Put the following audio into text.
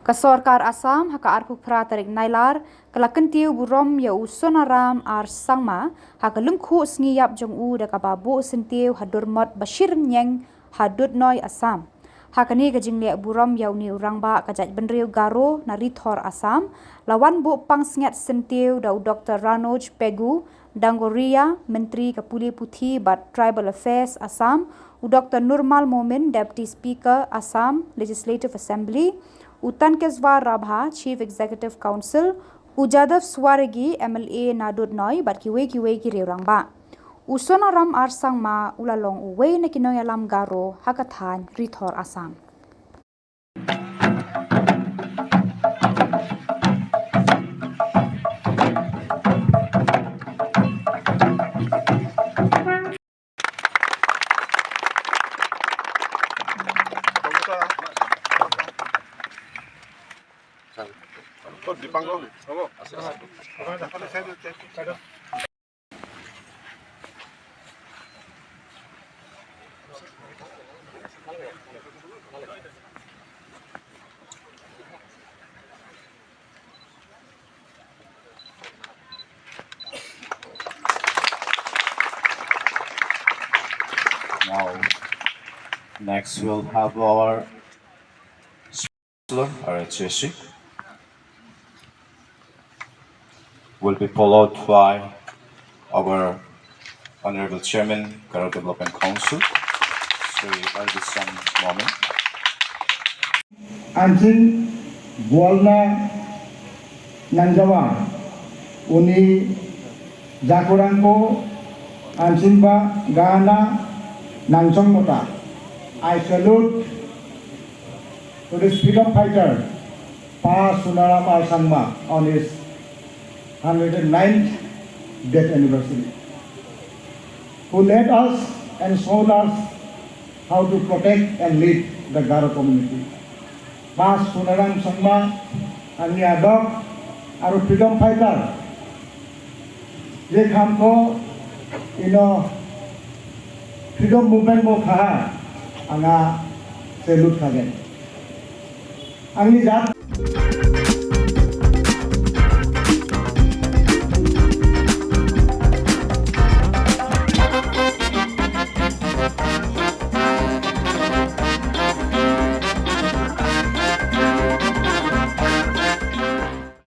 Ka Sorkar Assam haka arpuk pra tarik nailar kala Kyntiew Burom ya Sonaram ar Sangma haka lungkhu sniyap jong u da kababu sentiew hadurmot bashir nyeng hadut noi Assam. Hakani ka jingle Burom ya ni urangba ka jaj benriu garo na rithor Assam lawan bu pang sngat sentiew da Dr. Ranoj Pegu Dangoria Menteri Kapuli Puthi bat Tribal Affairs Assam Dr. Nurmal Momin Deputy Speaker Assam Legislative Assembly Utan Keswar Rabha Chief Executive Council Ujadav Swaregi MLA Nadud Noi bat kiwe ki reurangba Sonaram ar Sangma ulalong uwe na kinoyalam garo hakathan rithor Assam. Now, next we'll have our RHSC. Will be followed by our Honorable Chairman, Karo Development Council, Sri Sam Moment. Anjing Bualna Nanjawa Uni Jakurangko Anjingba Gana Nansong Mota. I salute to this freedom fighter, Pa Sonaram or Sangma, on his 109th death anniversary, who led us and showed us how to protect and lead the Garo community. Pa Sonaram Sangma and Yadok are freedom fighter. They come to, freedom movement mo kha anga salute khagen. Angni jat